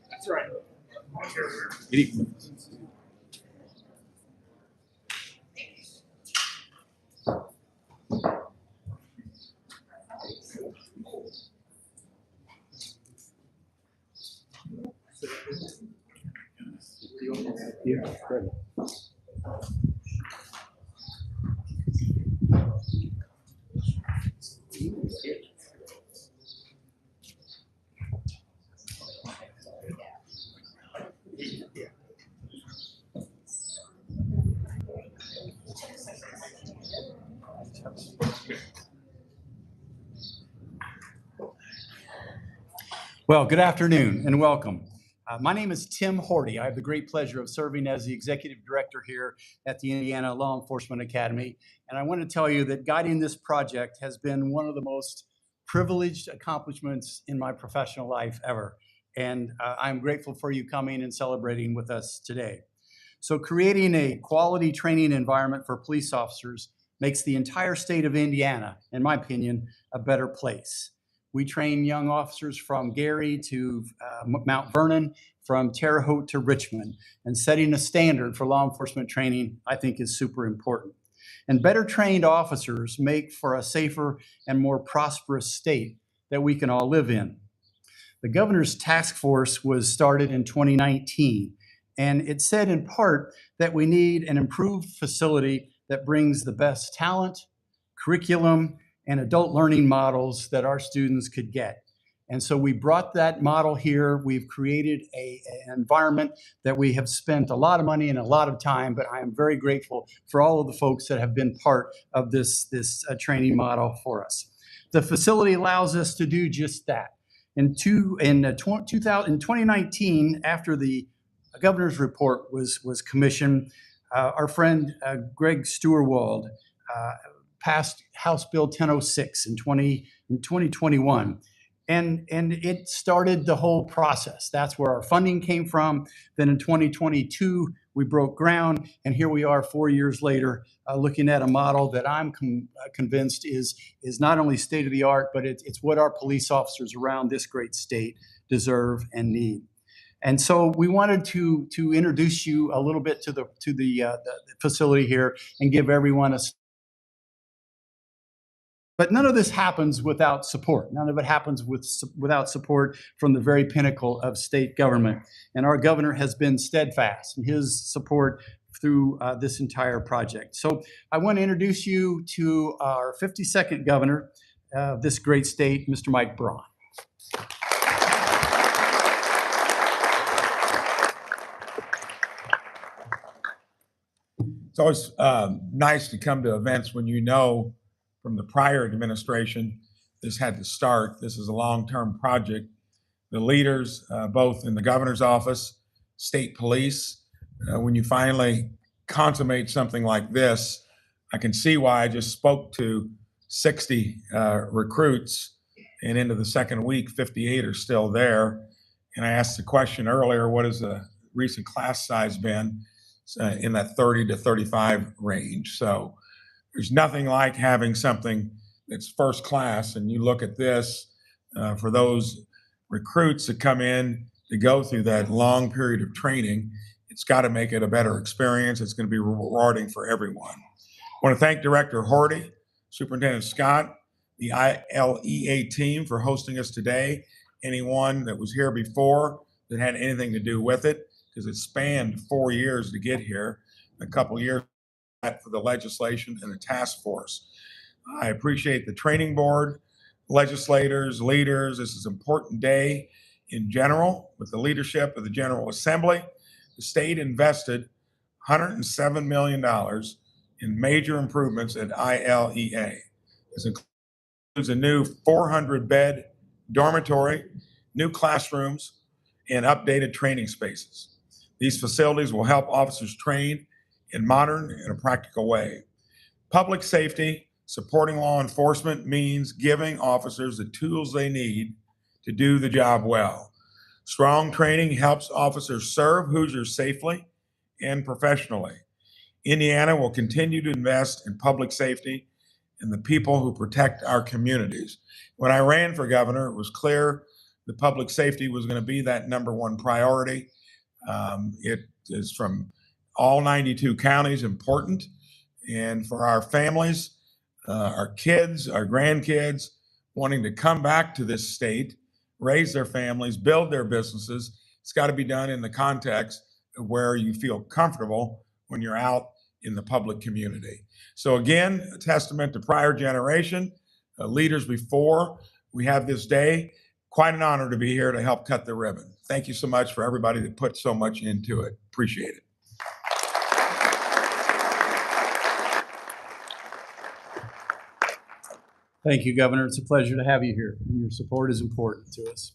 That's right. Well, good afternoon and welcome. My name is Tim Horty. I have the great pleasure of serving as the executive director here at the Indiana Law Enforcement Academy. And I want to tell you that guiding this project has been one of the most privileged accomplishments in my professional life ever. And I'm grateful for you coming and celebrating with us today. So creating a quality training environment for police officers makes the entire state of Indiana, in my opinion, a better place. We train young officers from Gary to Mount Vernon, from Terre Haute to Richmond, and setting a standard for law enforcement training, I think, is super important. And better trained officers make for a safer and more prosperous state that we can all live in. The governor's task force was started in 2019, and it said in part that we need an improved facility that brings the best talent, curriculum, and adult learning models that our students could get. And so we brought that model here. We've created an environment that we have spent a lot of money and a lot of time, but I am very grateful for all of the folks that have been part of this training model for us. The facility allows us to do just that. In 2019, after the governor's report was commissioned, our friend Greg Steuerwald passed House Bill 1006 in 2021. And it started the whole process. That's where our funding came from. Then in 2022, we broke ground, and here we are 4 years later, looking at a model that I'm convinced is not only state of the art, but it's what our police officers around this great state deserve and need. And so we wanted to introduce you a little bit to the facility here and give everyone a. But none of this happens without support. None of it happens without support from the very pinnacle of state government. And our governor has been steadfast in his support through this entire project. So I want to introduce you to our 52nd governor of this great state, Mr. Mike Braun. It's always nice to come to events when you know from the prior administration this had to start. This is a long-term project. The leaders, both in the governor's office, state police, when you finally consummate something like this, I can see why I just spoke to 60 recruits, and into the second week, 58 are still there. And I asked the question earlier, what has the recent class size been? In that 30 to 35 range. So there's nothing like having something that's first class. And you look at this, for those recruits that come in to go through that long period of training, it's got to make it a better experience. It's going to be rewarding for everyone. I want to thank Director Horty, Superintendent Scott, the ILEA team for hosting us today, anyone that was here before that had anything to do with it, because it spanned 4 years to get here, a couple years for the legislation and the task force. I appreciate the training board, legislators, leaders. This is an important day in general with the leadership of the General Assembly. The state invested $107 million in major improvements at ILEA. This includes a new 400-bed dormitory, new classrooms, and updated training spaces. These facilities will help officers train in modern and a practical way. Public safety, supporting law enforcement means giving officers the tools they need to do the job well. Strong training helps officers serve Hoosiers safely and professionally. Indiana will continue to invest in public safety and the people who protect our communities. When I ran for governor, it was clear that public safety was going to be that number one priority. It is from all 92 counties important. And for our families, our kids, our grandkids wanting to come back to this state, raise their families, build their businesses, it's got to be done in the context of where you feel comfortable when you're out in the public community. So again, a testament to prior generation, leaders before we have this day. Quite an honor to be here to help cut the ribbon. Thank you so much for everybody that put so much into it. Appreciate it. Thank you, Governor. It's a pleasure to have you here, and your support is important to us.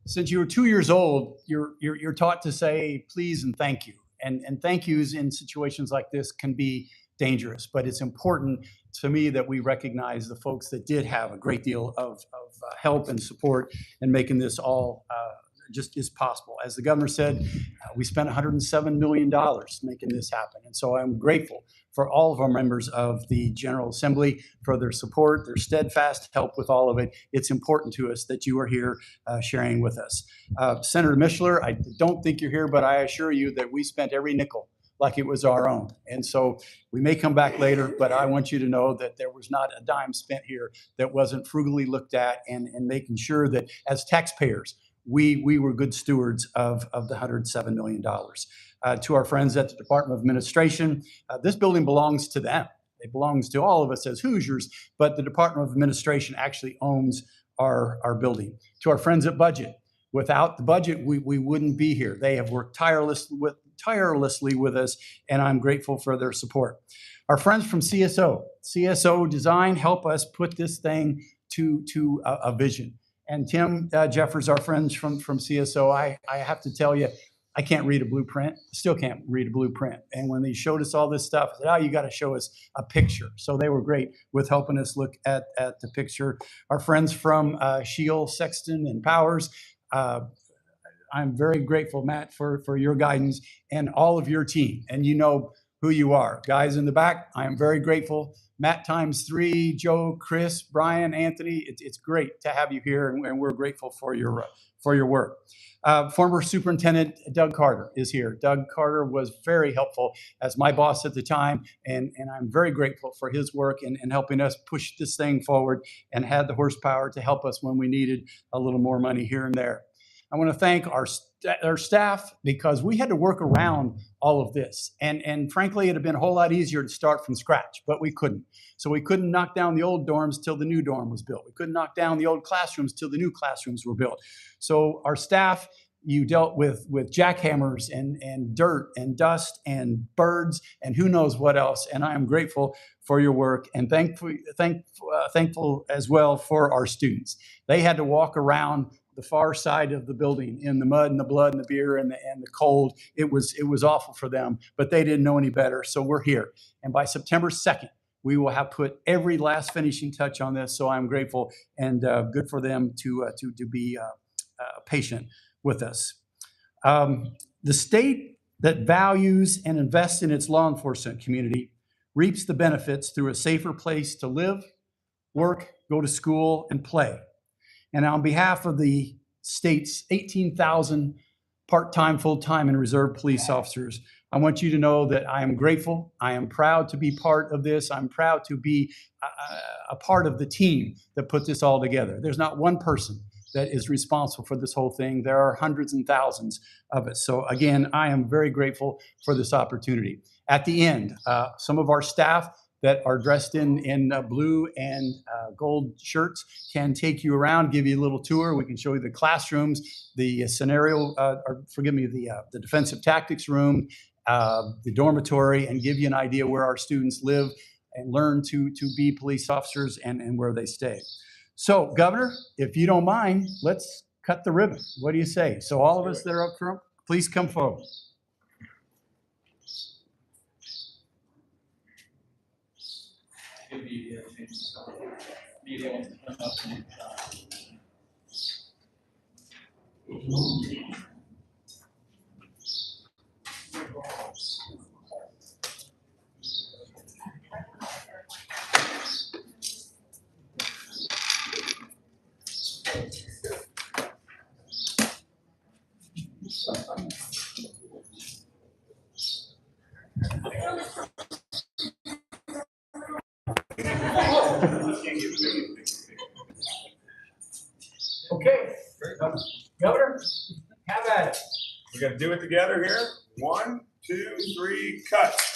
Since you were 2 years old, you're taught to say please and thank you. And thank yous in situations like this can be dangerous, but it's important to me that we recognize the folks that did have a great deal of help and support in making this all just as possible. As the governor said, we spent $107 million making this happen. And so I'm grateful for all of our members of the General Assembly for their support, their steadfast help with all of it. It's important to us that you are here sharing with us. Senator Mishler, I don't think you're here, but I assure you that we spent every nickel like it was our own. And so we may come back later, but I want you to know that there was not a dime spent here that wasn't frugally looked at and making sure that as taxpayers, we were good stewards of the $107 million. To our friends at the Department of Administration, this building belongs to them. It belongs to all of us as Hoosiers, but the Department of Administration actually owns our building. To our friends at Budget, without the budget, we wouldn't be here. They have worked tirelessly with us, and I'm grateful for their support. Our friends from CSO Design help us put this thing to a vision. And Tim Jeffers, our friends from CSO, I have to tell you, I can't read a blueprint. Still can't read a blueprint. And when they showed us all this stuff, I said, oh, you got to show us a picture. So they were great with helping us look at the picture. Our friends from Shield, Sexton, and Powers, I'm very grateful, Matt, for your guidance and all of your team. And you know who you are. Guys in the back, I am very grateful. Matt ×3, Joe, Chris, Brian, Anthony, it's great to have you here, and we're grateful for your work. Former Superintendent Doug Carter is here. Doug Carter was very helpful as my boss at the time, and I'm very grateful for his work in helping us push this thing forward and had the horsepower to help us when we needed a little more money here and there. I want to thank our staff because we had to work around all of this. And frankly, it'd have been a whole lot easier to start from scratch, but we couldn't. So we couldn't knock down the old dorms till the new dorm was built. We couldn't knock down the old classrooms till the new classrooms were built. So our staff, you dealt with jackhammers and dirt and dust and birds and who knows what else. And I am grateful for your work and thankful as well for our students. They had to walk around the far side of the building in the mud and the blood and the beer and the cold. It was awful for them, but they didn't know any better. So we're here. And by September 2nd, we will have put every last finishing touch on this. So I'm grateful and good for them to be patient with us. The state that values and invests in its law enforcement community reaps the benefits through a safer place to live, work, go to school, and play. And on behalf of the state's 18,000 part-time, full-time, and reserve police officers, I want you to know that I am grateful. I am proud to be part of this. I'm proud to be a part of the team that put this all together. There's not one person that is responsible for this whole thing. There are hundreds and thousands of us. So again, I am very grateful for this opportunity. At the end, some of our staff that are dressed in blue and gold shirts can take you around, give you a little tour. We can show you the classrooms, the scenario, the defensive tactics room, the dormitory, and give you an idea where our students live and learn to be police officers and where they stay. So, Governor, if you don't mind, let's cut the ribbon. What do you say? So all of us that are up front, please come forward. Okay, Governor, have at it. We're gonna do it together here. 1, 2, 3, cut.